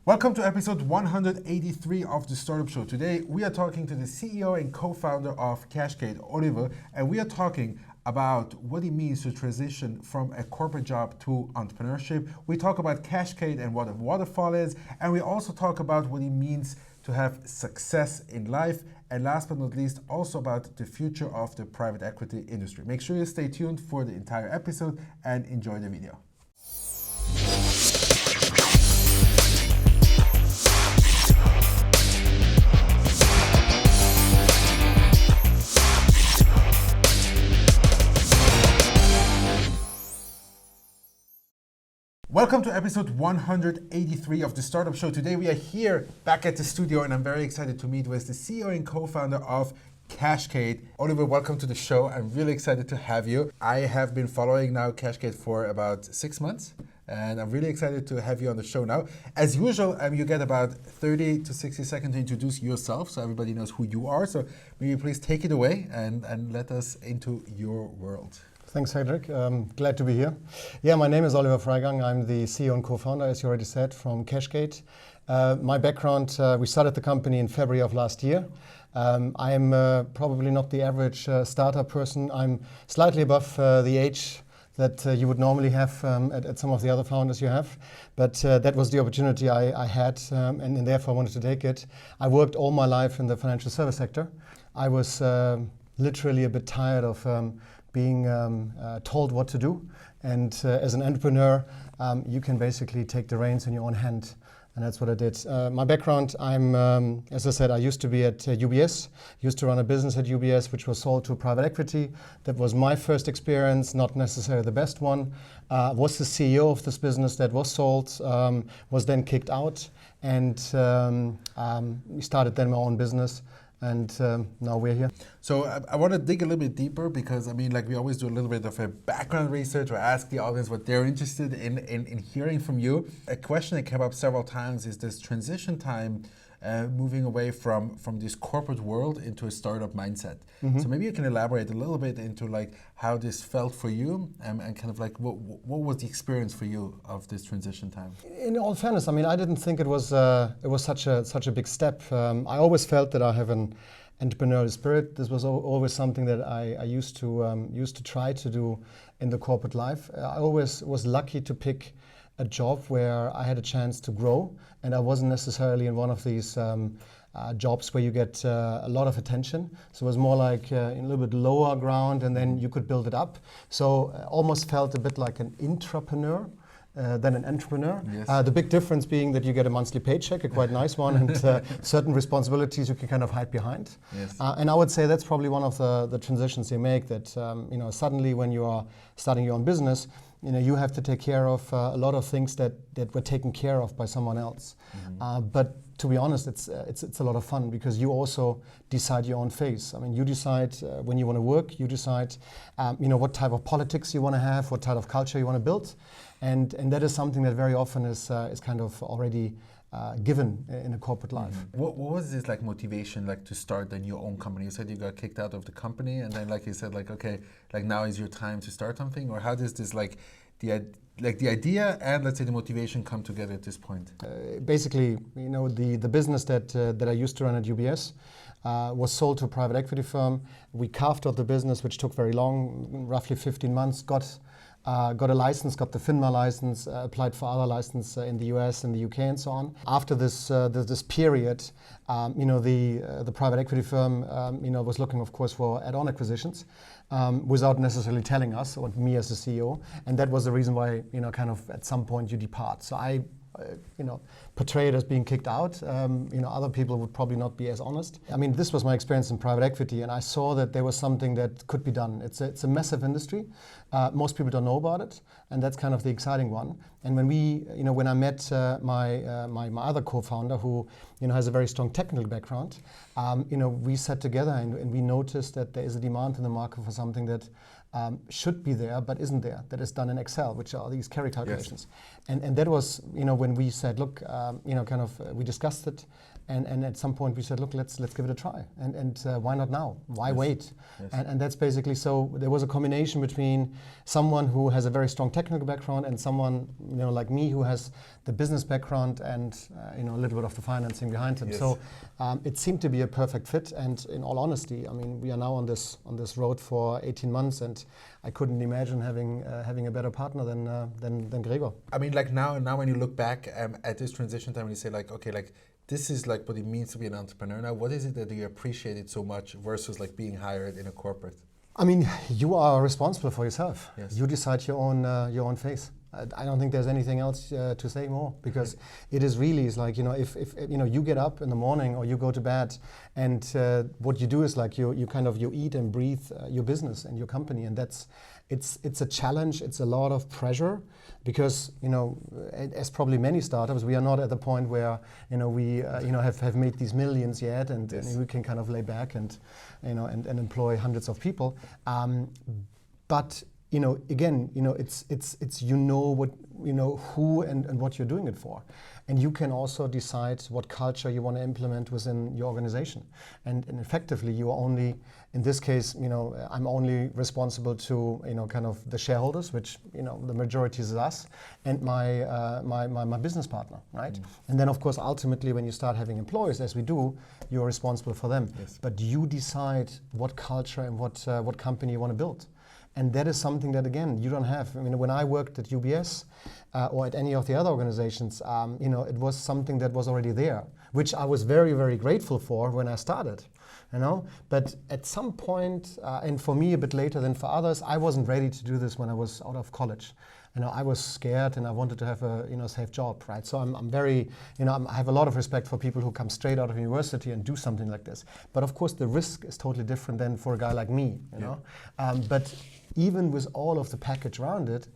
Welcome to episode 183 of the Startup Show. Today we are talking to the CEO and co-founder of QashQade, Oliver, and we are talking about what it means to transition from a corporate job to entrepreneurship. We talk about QashQade and what a waterfall is, and we also talk about what it means to have success in life, and last but not least, also about the future of the private equity industry. Make sure you stay tuned for the entire episode and enjoy the video. Welcome to episode 183 of the Startup Show. Today we are here back at the studio and I'm very excited to meet with the CEO and co-founder of QashQade. Oliver, welcome to the show. I'm really excited to have you. I have been following now QashQade for about 6 months and I'm really excited to have you on the show now. As usual, you get about 30 to 60 seconds to introduce yourself so everybody knows who you are. So maybe please take it away and let us into your world. Thanks, Cedric. Glad to be here. Yeah, my name is Oliver Freigang. I'm the CEO and co-founder, as you already said, from QashQade. My background, we started the company in February of last year. I'm probably not the average startup person. I'm slightly above the age that you would normally have at some of the other founders you have. But that was the opportunity I had, and therefore I wanted to take it. I worked all my life in the financial service sector. I was literally a bit tired of being told what to do. And as an entrepreneur, you can basically take the reins in your own hand. And that's what I did. My background, as I said, I used to be at UBS, used to run a business at UBS, which was sold to private equity. That was my first experience, not necessarily the best one. Was the CEO of this business that was sold, was then kicked out. And we started then my own business. And now we're here. So I want to dig a little bit deeper because, we always do a little bit of a background research or ask the audience what they're interested in hearing from you. A question that came up several times is this transition time moving away from this corporate world into a startup mindset. Mm-hmm. So maybe you can elaborate a little bit into how this felt for you and what was the experience for you of this transition time? In all fairness, I didn't think it was such a big step. I always felt that I have an entrepreneurial spirit. This was always something that I used to try to do in the corporate life. I always was lucky to pick a job where I had a chance to grow, and I wasn't necessarily in one of these jobs where you get a lot of attention. So it was more like in a little bit lower ground, and then you could build it up. So almost felt a bit like an intrapreneur than an entrepreneur. Yes. The big difference being that you get a monthly paycheck, a quite nice one, and certain responsibilities you can kind of hide behind. Yes. And I would say that's probably one of the transitions you make, that suddenly when you are starting your own business, you have to take care of a lot of things that were taken care of by someone else. Mm-hmm. But to be honest, it's a lot of fun because you also decide your own phase. You decide when you want to work. You decide, what type of politics you want to have, what type of culture you want to build, and that is something that very often is kind of already given in a corporate life. Mm-hmm. What was this motivation to start then your own company? You said you got kicked out of the company, and then you said okay, now is your time to start something, or how does this the idea and let's say the motivation come together at this point? Basically, the business that I used to run at UBS was sold to a private equity firm. We carved out the business, which took very long, roughly 15 months. Got a license, got the FINMA license, applied for other license in the US and the UK and so on. After this period, the private equity firm, was looking, of course, for add-on acquisitions without necessarily telling us, or me as the CEO, and that was the reason why, kind of at some point you depart. So I portray it as being kicked out. Other people would probably not be as honest. This was my experience in private equity, and I saw that there was something that could be done. It's a massive industry. Most people don't know about it, and that's kind of the exciting one. And when I met my other co-founder, who has a very strong technical background, we sat together and we noticed that there is a demand in the market for something that should be there but isn't there, that is done in Excel, which are these carry calculations. Yes. And that was, when we said, look, we discussed it, And at some point we said, look, let's give it a try. And why not now? Why wait? Yes. And that's basically, so there was a combination between someone who has a very strong technical background and someone, like me, who has the business background and a little bit of the financing behind him. Yes. So it seemed to be a perfect fit. And in all honesty, I mean, we are now on this road for 18 months, and I couldn't imagine having a better partner than Gregor. I mean, like now when you look back at this transition time, and you say like, okay, like this is like what it means to be an entrepreneur. Now, what is it that you appreciated so much versus like being hired in a corporate? I meyou are responsible for yourself. Yes. You decide your own face. I don't think there's anything else to say more, because it is really, it's like, if you get up in the morning or you go to bed, and what you do is like you eat and breathe your business and your company, and it's a challenge. It's a lot of pressure, because as probably many startups, we are not at the point where we have made these millions yet, and, yes. and we can kind of lay back and and employ hundreds of people, but again, it's what who and what you're doing it for, and you can also decide what culture you want to implement within your organization, and effectively you are only, in this case, I'm only responsible to kind of the shareholders, which the majority is us, and my business partner, right? And then of course ultimately when you start having employees, as we do, you're responsible for them. Yes. But you decide what culture and what company you want to build. And that is something that, again, you don't have. I mean, when I worked at UBS or at any of the other organizations, it was something that was already there, which I was very, very grateful for when I started, But at some point, and for me a bit later than for others, I wasn't ready to do this when I was out of college. I was scared and I wanted to have a safe job, right? So I'm very, I have a lot of respect for people who come straight out of university and do something like this. But of course, the risk is totally different than for a guy like me, But even with all of the package around it,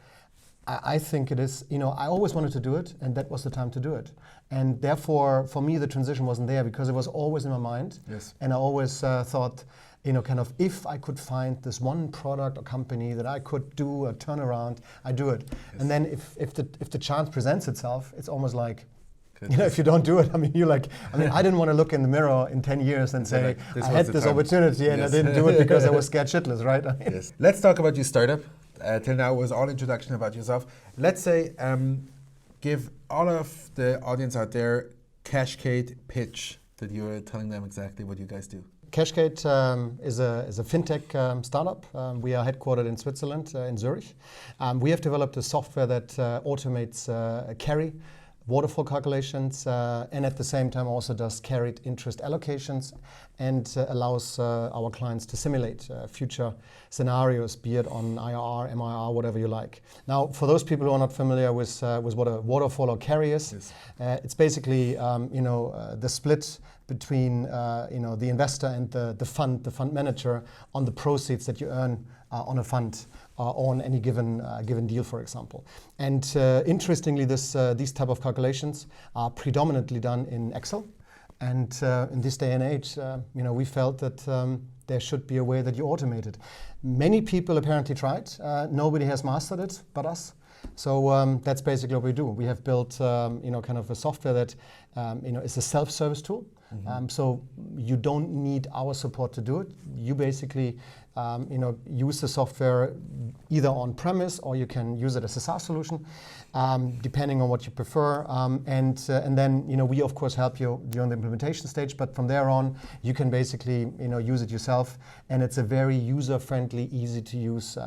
I think it is, I always wanted to do it, and that was the time to do it. And therefore, for me, the transition wasn't there, because it was always in my mind. Yes. And I always thought, kind of, if I could find this one product or company that I could do a turnaround, I do it. Yes. And then if the chance presents itself, it's almost like, if you don't do it, I didn't want to look in the mirror in 10 years and say, I had this opportunity and I didn't do it because I was scared shitless, right? Yes. Let's talk about your startup. Till now was all introduction about yourself. Let's say, give all of the audience out there QashQade pitch, that you're telling them exactly what you guys do. QashQade is a fintech startup. We are headquartered in Switzerland, in Zürich. We have developed a software that automates carry, waterfall calculations, and at the same time also does carried interest allocations, and allows our clients to simulate future scenarios, be it on IRR, MIR, whatever you like. Now, for those people who are not familiar with what a waterfall or carry is, yes. It's basically the split between the investor and the fund manager on the proceeds that you earn on a fund on any given deal, for example. And interestingly, these type of calculations are predominantly done in Excel. And in this day and age, we felt that there should be a way that you automate it. Many people apparently tried. Nobody has mastered it but us. So that's basically what we do. We have built, kind of a software that, is a self-service tool. Mm-hmm. So you don't need our support to do it. You basically, use the software either on premise, or you can use it as a SaaS solution, depending on what you prefer. And then, we of course help you during the implementation stage. But from there on, you can basically, use it yourself. And it's a very user-friendly, easy-to-use,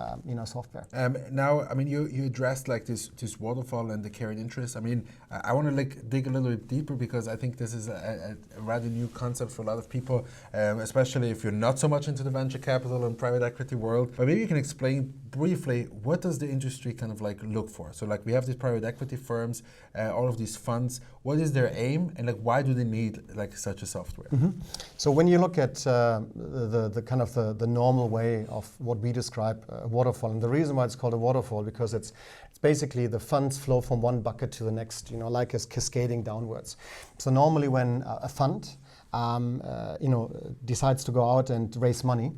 software. Now, you addressed like this waterfall and the carried interest. I want to dig a little bit deeper, because I think this is a rather new concept for a lot of people, especially if you're not so much into the venture capital and private equity world. But maybe you can explain briefly, what does the industry kind of like look for? So like we have these private equity firms, all of these funds. What is their aim, and like why do they need like such a software? Mm-hmm. So when you look at the kind of the normal way of what we describe waterfall, and the reason why it's called a waterfall, because it's basically the funds flow from one bucket to the next, like it's cascading downwards. So normally when a fund decides to go out and raise money,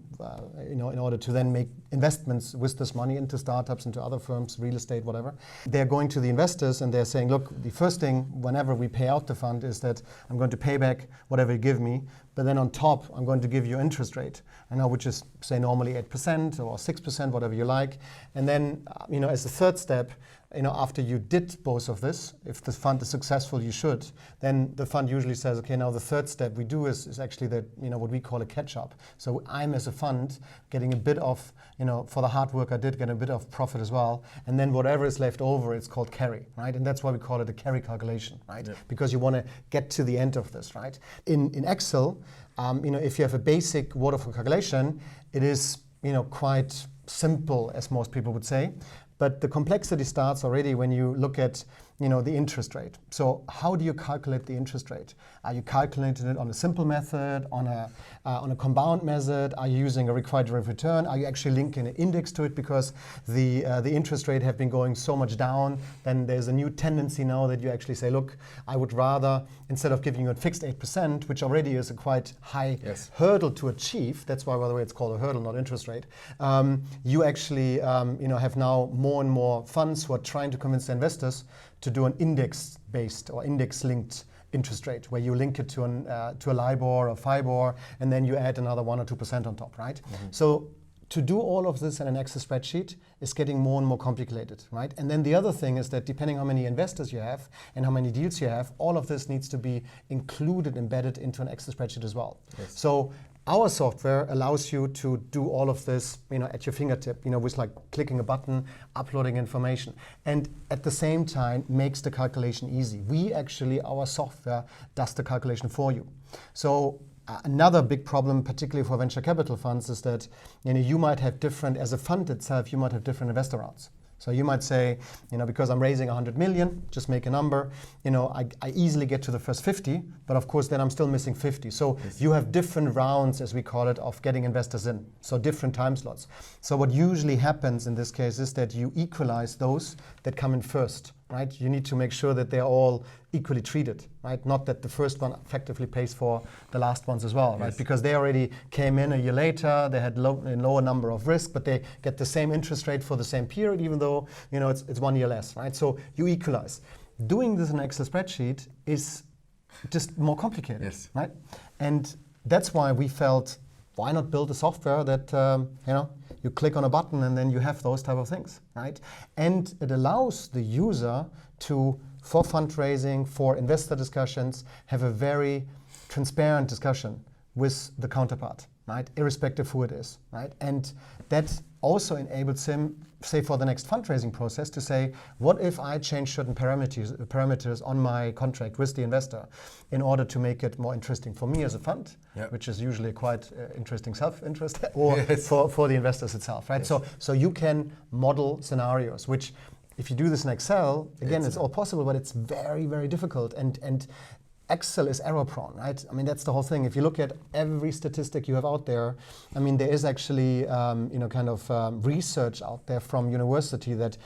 in order to then make investments with this money into startups, into other firms, real estate, whatever. They're going to the investors and they're saying, look, the first thing whenever we pay out the fund is that I'm going to pay back whatever you give me, but then on top, I'm going to give you interest rate, which is, say, normally 8% or 6%, whatever you like. And then, as a third step, after you did both of this, if the fund is successful, you should, then the fund usually says, okay, now the third step we do is actually what we call a catch-up. So I'm, as a fund, getting a bit of, for the hard work I did, get a bit of profit as well. And then whatever is left over, it's called carry, right? And that's why we call it a carry calculation, right? Yeah. Because you want to get to the end of this, right? In Excel, if you have a basic waterfall calculation, it is, quite simple, as most people would say. But the complexity starts already when you look at the interest rate. So how do you calculate the interest rate? Are you calculating it on a simple method, on a compound method? Are you using a required rate of return? Are you actually linking an index to it because the interest rate have been going so much down? Then there's a new tendency now that you actually say, look, I would rather, instead of giving you a fixed 8%, which already is a quite high hurdle to achieve, that's why, by the way, it's called a hurdle, not interest rate, you actually have now more and more funds who are trying to convince the investors to do an index-based or index-linked interest rate, where you link it to a LIBOR or FIBOR, and then you add another 1 or 2% on top, right? Mm-hmm. So to do all of this in an Excel spreadsheet is getting more and more complicated, right? And then the other thing is that depending how many investors you have and how many deals you have, all of this needs to be included, embedded into an Excel spreadsheet as well. Yes. So our software allows you to do all of this, at your fingertip, with like clicking a button, uploading information, and at the same time makes the calculation easy. Our software does the calculation for you. So another big problem, particularly for venture capital funds, is that you might have different, as a fund itself, you might have different investor rounds. So you might say, because I'm raising 100 million, just make a number, I easily get to the first 50, but of course then I'm still missing 50. So you have different rounds, as we call it, of getting investors in. So different time slots. So what usually happens in this case is that you equalize those that come in first, right? You need to make sure that they're all equally treated, right? Not that the first one effectively pays for the last ones as well, right? Because they already came in a year later, they had a lower number of risk, but they get the same interest rate for the same period, even though it's 1 year less, right? So you equalize. Doing this in an Excel spreadsheet is just more complicated, right? And that's why we felt, why not build a software that you click on a button and then you have those type of things, right? And it allows the user to, for fundraising, for investor discussions, have a very transparent discussion with the counterpart, right? Irrespective who it is, right? And that also enables him, say, for the next fundraising process, to say, what if I change certain parameters on my contract with the investor in order to make it more interesting for me as a fund, which is usually quite interesting self-interest, or for the investors itself, right? Yes. So you can model scenarios, which, if you do this in Excel, again, it's all possible, but it's very, very difficult. And Excel is error prone, right? I mean, that's the whole thing. If you look at every statistic you have out there, I mean, there is actually, research out there from university that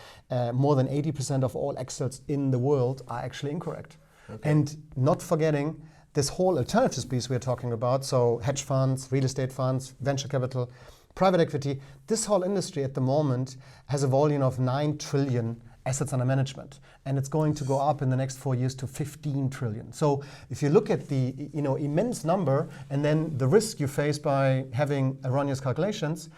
more than 80% of all Excels in the world are actually incorrect. Okay. And not forgetting this whole alternatives piece we're talking about, so hedge funds, real estate funds, venture capital, private equity, this whole industry at the moment has a volume of 9 trillion assets under management, and it's going to go up in the next 4 years to 15 trillion. So if you look at the immense number and then the risk you face by having erroneous calculations,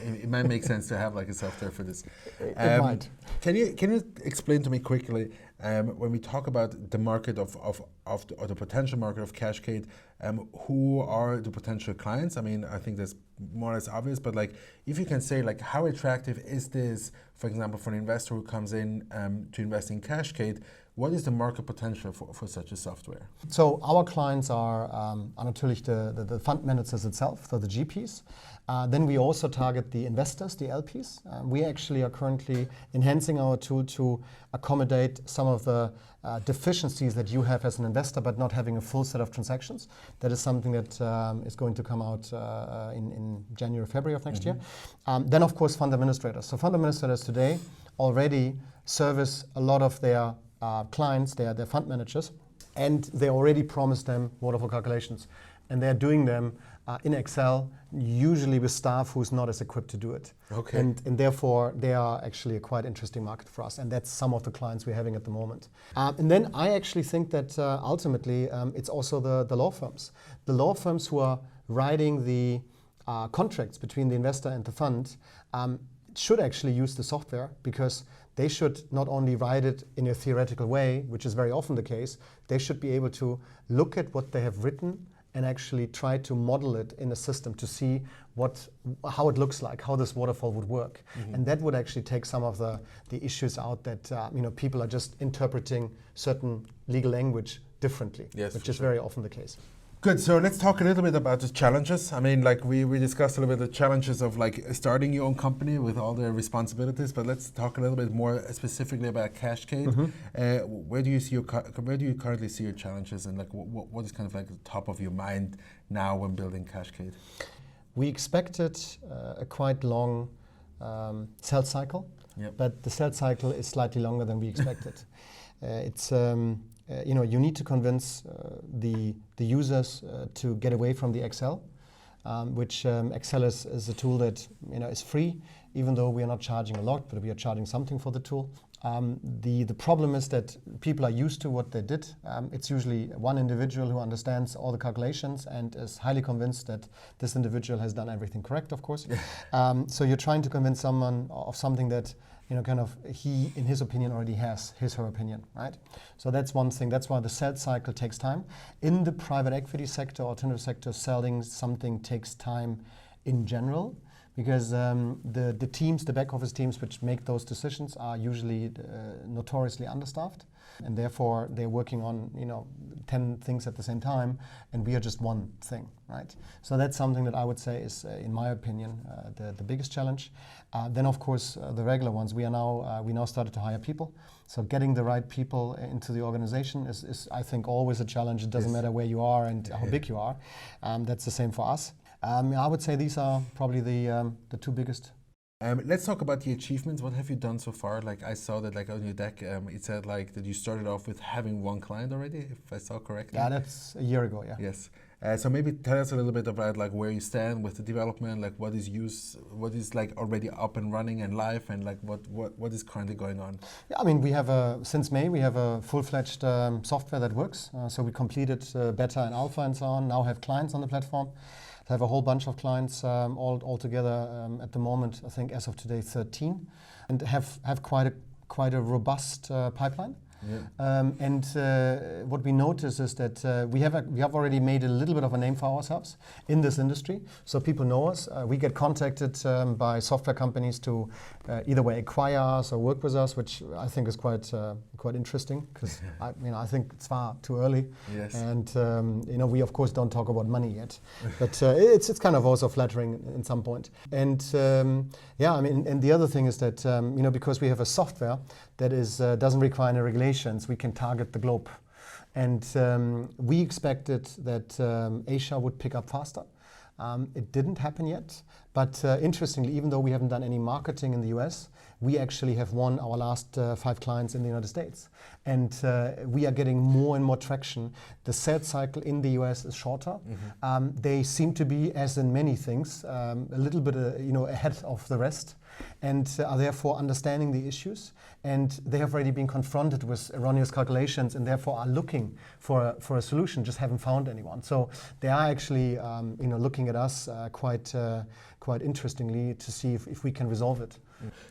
it might make sense to have like a software for this. It might. Can you explain to me quickly, when we talk about the market or the potential market of QashQade, who are the potential clients? I mean, I think that's more or less obvious, but like, if you can say, like, how attractive is this, for example, for an investor who comes in to invest in QashQade? What is the market potential for such a software? So our clients are natürlich the fund managers itself, so the GPs. Then we also target the investors, the LPs. We actually are currently enhancing our tool to accommodate some of the deficiencies that you have as an investor, but not having a full set of transactions. That is something that is going to come out in January, February of next year. Then, of course, fund administrators. So fund administrators today already service a lot of their clients, their fund managers, and they already promised them waterfall calculations. And they're doing them in Excel, usually with staff who's not as equipped to do it. Okay. And therefore, they are actually a quite interesting market for us. And that's some of the clients we're having at the moment. And then I actually think that ultimately, it's also the law firms. The law firms who are writing the contracts between the investor and the fund should actually use the software, because they should not only write it in a theoretical way, which is very often the case, they should be able to look at what they have written and actually try to model it in a system to see how it looks like, how this waterfall would work. And that would actually take some of the issues out that people are just interpreting certain legal language differently, which is very often the case. Good. So let's talk a little bit about the challenges. I mean, like we discussed a little bit the challenges of like starting your own company with all the responsibilities, but let's talk a little bit more specifically about QashQade. Where do you currently see your challenges, and like what is kind of like the top of your mind now when building QashQade? We expected a quite long sales cycle, but the sales cycle is slightly longer than we expected. You need to convince the users to get away from the Excel, which Excel is a tool that is free, even though we are not charging a lot, but we are charging something for the tool. The problem is that people are used to what they did. It's usually one individual who understands all the calculations and is highly convinced that this individual has done everything correct, of course. So you're trying to convince someone of something that he, in his opinion, already has her opinion, right? So that's one thing. That's why the sales cycle takes time. In the private equity sector, alternative sector, selling something takes time in general, because the teams, the back office teams which make those decisions are usually notoriously understaffed, and therefore they're working on 10 things at the same time, and we are just one thing, right? So that's something that I would say is, in my opinion, the biggest challenge. Then of course the regular ones. We now started to hire people. So getting the right people into the organization is I think always a challenge. It doesn't matter where you are and how big you are. That's the same for us. I would say these are probably the two biggest. Let's talk about the achievements. What have you done so far? Like I saw that like on your deck, it said like that you started off with having one client already, if I saw correctly. Yeah, that's a year ago, yeah. Yes. So maybe tell us a little bit about like where you stand with the development, like what is like already up and running and live, and like what is currently going on? Yeah, I mean, we have since May we have a full-fledged software that works. So we completed beta and alpha and so on. Now have clients on the platform. Have a whole bunch of clients all together at the moment. I think as of today 13, and have quite a robust pipeline. Yeah. What we notice is that we have already made a little bit of a name for ourselves in this industry. So people know us. We get contacted by software companies to either way acquire us or work with us, which I think is quite interesting, because I think it's far too early. Yes. And we of course don't talk about money yet, but it's kind of also flattering in some point. And and the other thing is that because we have a software that doesn't require any regulations, we can target the globe. And we expected that Asia would pick up faster. It didn't happen yet, but interestingly, even though we haven't done any marketing in the US, we actually have won our last 5 clients in the United States. And we are getting more and more traction. The sales cycle in the US is shorter. They seem to be, as in many things, a little bit ahead of the rest, and are therefore understanding the issues. And they have already been confronted with erroneous calculations, and therefore are looking for a solution, just haven't found anyone. So they are actually looking at us quite interestingly to see if we can resolve it.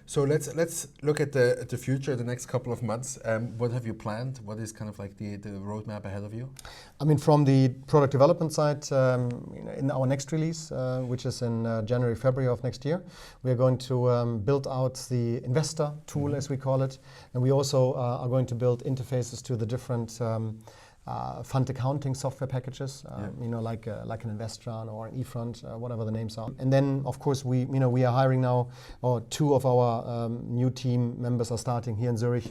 So let's look at the future, the next couple of months. What have you planned? What is kind of like the roadmap ahead of you? I mean, from the product development side, in our next release, which is in January, February of next year, we are going to build out the investor tool, as we call it, and we also are going to build interfaces to the different fund accounting software packages, like an Investran or an eFront, whatever the names are. And then, of course, we are hiring now, or 2 of our new team members are starting here in Zurich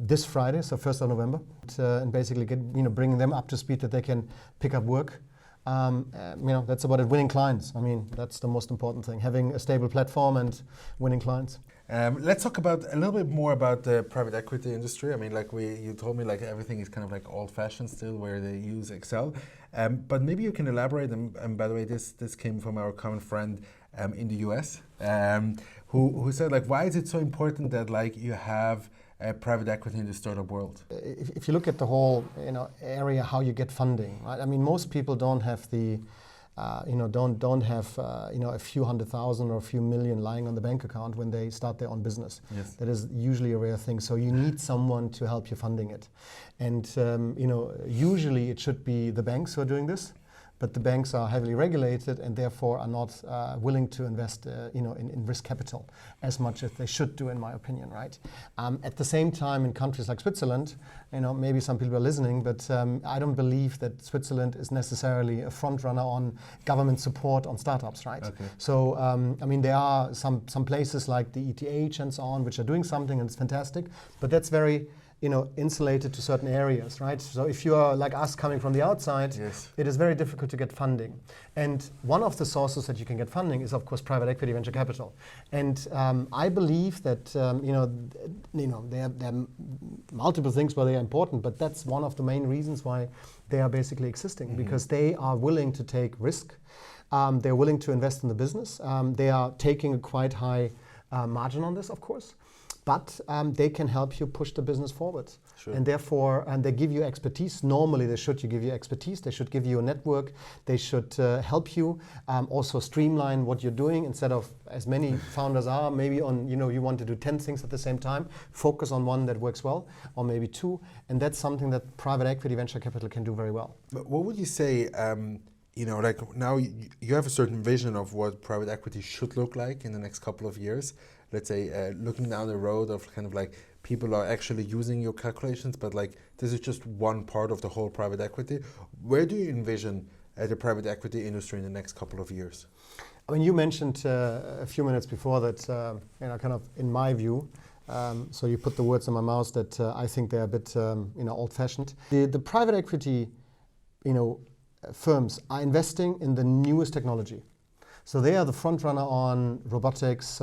this Friday, so 1st of November, and basically bringing them up to speed that they can pick up work. That's about it. Winning clients. I mean, that's the most important thing. Having a stable platform and winning clients. Let's talk about a little bit more about the private equity industry. I mean, like you told me, like everything is kind of like old-fashioned still, where they use Excel. But maybe you can elaborate. And by the way, this came from our common friend in the US, who said, like, why is it so important that like you have private equity in the startup world? If you look at the whole area, how you get funding, right? I mean, most people don't have the don't have a few $100,000 or a few million lying on the bank account when they start their own business. Yes. That is usually a rare thing. So you need someone to help you funding it, and usually it should be the banks who are doing this. But the banks are heavily regulated and therefore are not willing to invest in risk capital as much as they should do, in my opinion, right? At the same time, in countries like Switzerland, maybe some people are listening, but I don't believe that Switzerland is necessarily a front runner on government support on startups, right? Okay. So, I mean, there are some places like the ETH and so on, which are doing something and it's fantastic, but that's very insulated to certain areas, right? So if you are like us coming from the outside, yes, it is very difficult to get funding. And one of the sources that you can get funding is, of course, private equity venture capital. And I believe that there are multiple things where they are important, but that's one of the main reasons why they are basically existing, because they are willing to take risk. They're willing to invest in the business. They are taking a quite high margin on this, of course. But they can help you push the business forward. Sure. And therefore, they give you expertise. Normally, they should give you expertise. They should give you a network. They should help you also streamline what you're doing instead of, as many founders are, maybe on, you want to do 10 things at the same time. Focus on one that works well, or maybe two. And that's something that private equity venture capital can do very well. But what would you say, like now you have a certain vision of what private equity should look like in the next couple of years. Let's say looking down the road of kind of like people are actually using your calculations, but like this is just one part of the whole private equity. Where do you envision the private equity industry in the next couple of years? I mean, you mentioned a few minutes before that, kind of in my view, so you put the words in my mouth that I think they're a bit, old-fashioned. The private equity, firms are investing in the newest technology. So they are the front runner on robotics,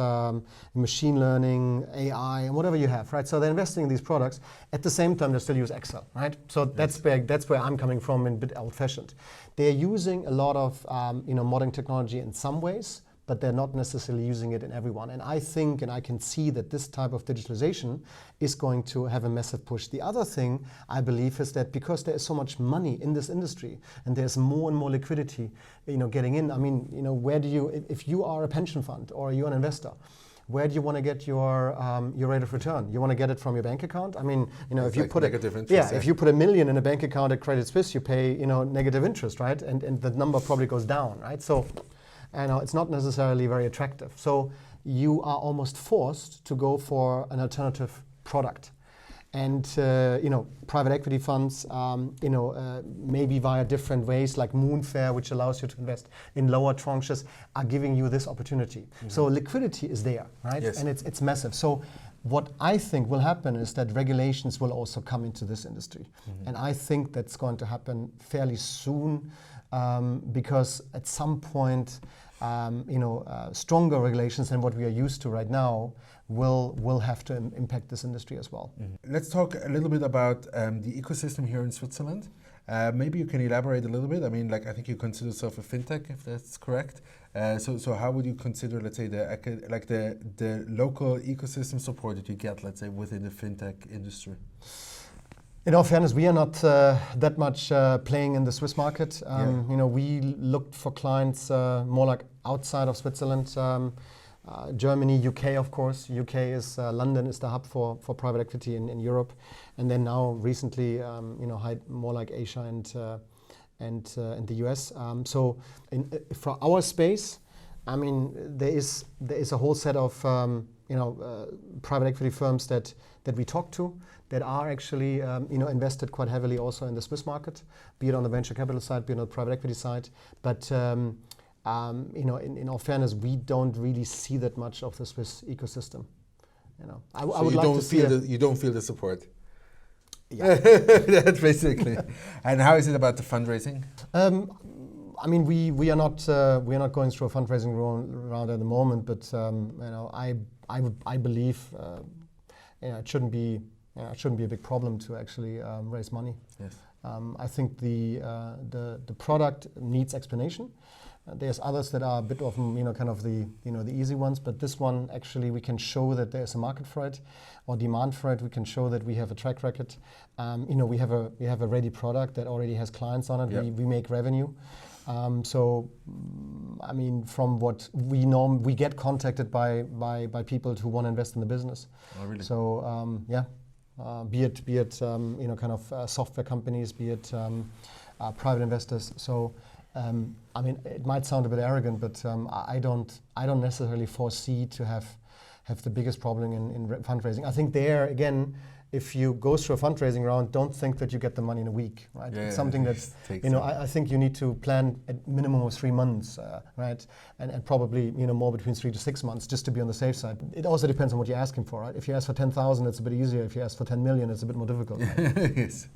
machine learning, AI, and whatever you have, right? So they're investing in these products. At the same time, they still use Excel, right? So that's where I'm coming from, in a bit old-fashioned. They're using a lot of modern technology in some ways, but they're not necessarily using it in everyone. And I think, and I can see that this type of digitalization is going to have a massive push. The other thing I believe is that because there is so much money in this industry and there's more and more liquidity, getting in. I mean, where do you, if you are a pension fund or you're an investor, where do you want to get your rate of return? You want to get it from your bank account? I mean, if you put negative interest, if you put $1 million in a bank account at Credit Suisse, you pay negative interest, right? And the number probably goes down, right? So. It's not necessarily very attractive. So you are almost forced to go for an alternative product. And private equity funds, maybe via different ways like Moonfair, which allows you to invest in lower tranches, are giving you this opportunity. Mm-hmm. So liquidity is there, right? Yes. And it's massive. So what I think will happen is that regulations will also come into this industry. Mm-hmm. And I think that's going to happen fairly soon. Because at some point, stronger regulations than what we are used to right now will have to impact this industry as well. Mm-hmm. Let's talk a little bit about the ecosystem here in Switzerland. Maybe you can elaborate a little bit. I mean, like I think you consider yourself a fintech, if that's correct. So how would you consider, let's say, the local ecosystem support that you get, let's say, within the fintech industry? In all fairness, we are not that much playing in the Swiss market. We looked for clients more like outside of Switzerland, Germany, UK, of course. UK is London is the hub for private equity in Europe, and then now recently, more like Asia and the US. So for our space, I mean, there is a whole set of private equity firms that we talk to that are actually invested quite heavily also in the Swiss market, be it on the venture capital side, be it on the private equity side. But in all fairness, we don't really see that much of the Swiss ecosystem. I would like to see you don't feel the support. Yeah, that's basically. And how is it about the fundraising? I mean, we are not going through a fundraising round at the moment, but I believe it shouldn't be a big problem to actually raise money. Yes. I think the product needs explanation. There's others that are a bit of kind of the easy ones, but this one actually we can show that there's a market for it or demand for it. We can show that we have a track record. We have a ready product that already has clients on it. Yep. We make revenue. I mean, from what we know, we get contacted by people who want to invest in the business. Oh, really? So be it kind of software companies, be it private investors. So. I mean, it might sound a bit arrogant, but I don't necessarily foresee to have the biggest problem in fundraising. I think there again, if you go through a fundraising round, don't think that you get the money in a week, right? Yeah, it's something that I think you need to plan at minimum of 3 months, right? And probably more between 3 to 6 months just to be on the safe side. It also depends on what you're asking for, right? If you ask for 10,000, it's a bit easier. If you ask for 10 million, it's a bit more difficult. Right? Yes.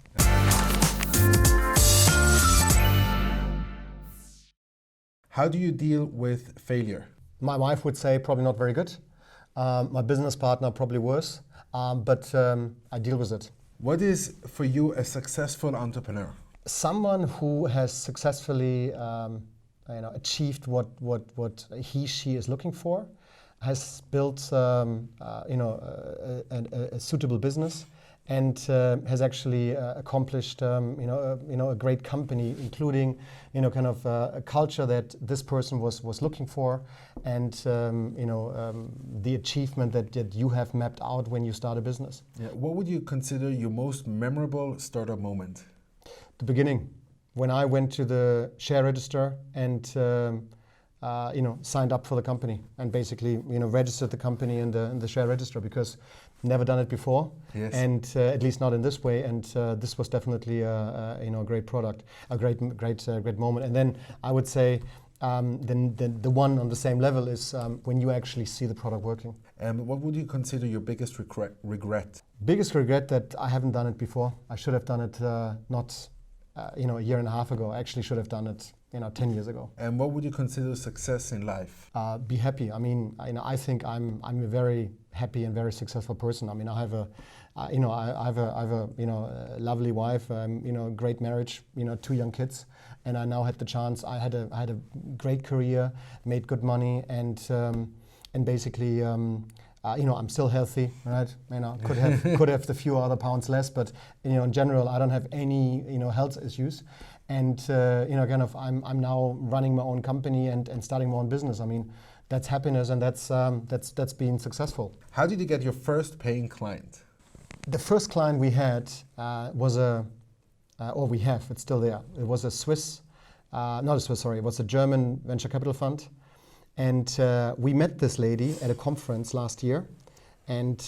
How do you deal with failure? My wife would say probably not very good. My business partner probably worse, but I deal with it. What is for you a successful entrepreneur? Someone who has successfully achieved what she is looking for, has built a suitable business, and has actually accomplished a great company, including kind of a culture that this person was looking for, and the achievement that you have mapped out when you start a business. Yeah. What would you consider your most memorable startup moment? The beginning, when I went to the share register and signed up for the company and basically registered the company in the share register, because never done it before. Yes. And at least not in this way. And this was definitely a great product, a great moment. And then I would say the one on the same level is when you actually see the product working. And what would you consider your biggest regret? Biggest regret that I haven't done it before. I should have done it not a year and a half ago. I actually should have done it 10 years ago. And what would you consider success in life? Be happy. I mean, I think I'm a very happy and very successful person. I mean, I have a lovely wife, great marriage, 2 young kids, and I now had the chance. I had a great career, made good money, and basically, I'm still healthy, right? Could have the few other pounds less, but in general, I don't have any health issues. And kind of, I'm now running my own company and starting my own business. I mean, that's happiness, and that's being successful. How did you get your first paying client? The first client we had was it's still there. It was it was a German venture capital fund, and we met this lady at a conference last year, and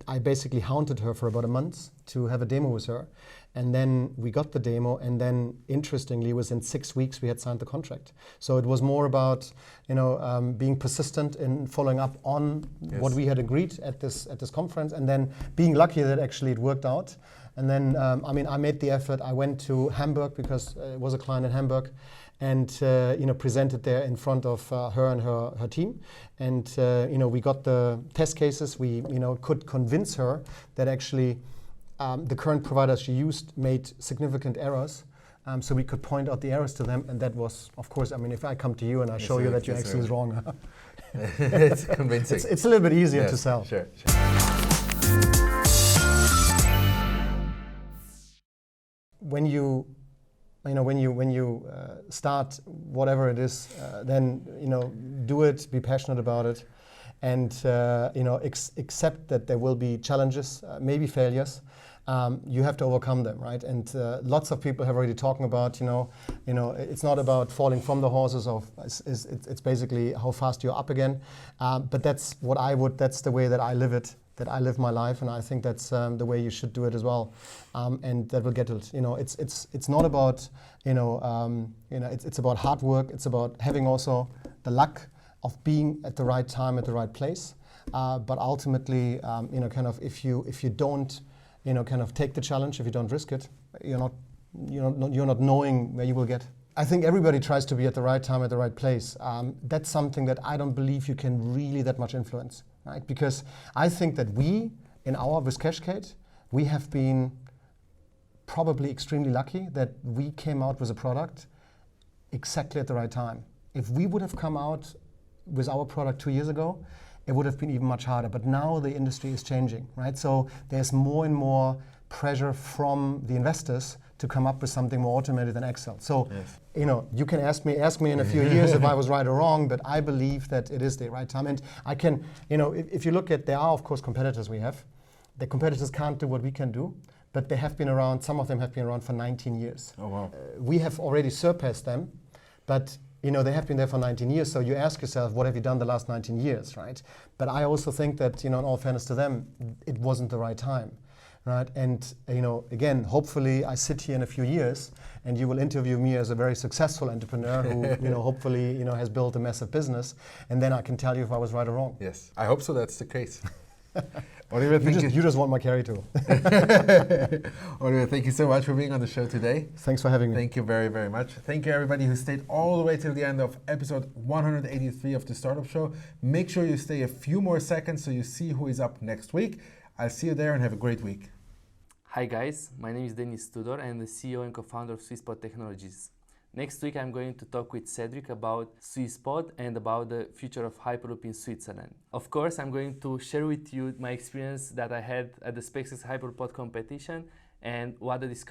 I basically hounded her for about a month to have a demo with her. And then we got the demo, and then interestingly, within 6 weeks we had signed the contract. So it was more about being persistent in following up on what we had agreed at this conference, and then being lucky that actually it worked out. And then I made the effort. I went to Hamburg because it was a client in Hamburg, and presented there in front of her and her team. And we got the test cases. We could convince her that actually. The current provider she used made significant errors, so we could point out the errors to them, and that was, of course, I mean, if I come to you and I show you that your Excel is wrong, it's convincing. It's a little bit easier to sell. Sure. When you start whatever it is, then do it, be passionate about it, and accept that there will be challenges, maybe failures. You have to overcome them, right? And lots of people have already talking about, it's not about falling from the horses. It's basically how fast you're up again. But that's the way that I live it, that I live my life, and I think that's the way you should do it as well. And that will get it. It's not about, it's about hard work. It's about having also the luck of being at the right time at the right place. But ultimately, kind of if you don't. Kind of take the challenge. If you don't risk it, you're not knowing where you will get. I think everybody tries to be at the right time, at the right place. That's something that I don't believe you can really that much influence, right? Because I think that with QashQade, we have been probably extremely lucky that we came out with a product exactly at the right time. If we would have come out with our product 2 years ago, it would have been even much harder. But now the industry is changing, right? So there's more and more pressure from the investors to come up with something more automated than Excel. So, you can ask me in a few years if I was right or wrong, but I believe that it is the right time. And I can, if you look at, there are of course competitors we have. The competitors can't do what we can do, but they have been around, some of them have been around for 19 years. Oh, wow. We have already surpassed them, but they have been there for 19 years, so you ask yourself, what have you done the last 19 years, right? But I also think that, in all fairness to them, it wasn't the right time, right? And, again, hopefully I sit here in a few years and you will interview me as a very successful entrepreneur who, hopefully, has built a massive business, and then I can tell you if I was right or wrong. Yes, I hope so that's the case. Oliver, you just want my carry tool. Oliver, thank you so much for being on the show today. Thanks for having me. Thank you very, very much. Thank you everybody who stayed all the way till the end of episode 183 of the Startup Show. Make sure you stay a few more seconds so you see who is up next week. I'll see you there and have a great week. Hi guys, my name is Denis Tudor. I'm the CEO and co-founder of Swisspot Technologies. Next week I'm going to talk with Cedric about Swisspot and about the future of Hyperloop in Switzerland. Of course, I'm going to share with you my experience that I had at the SpaceX Hyperpod competition and what the discussion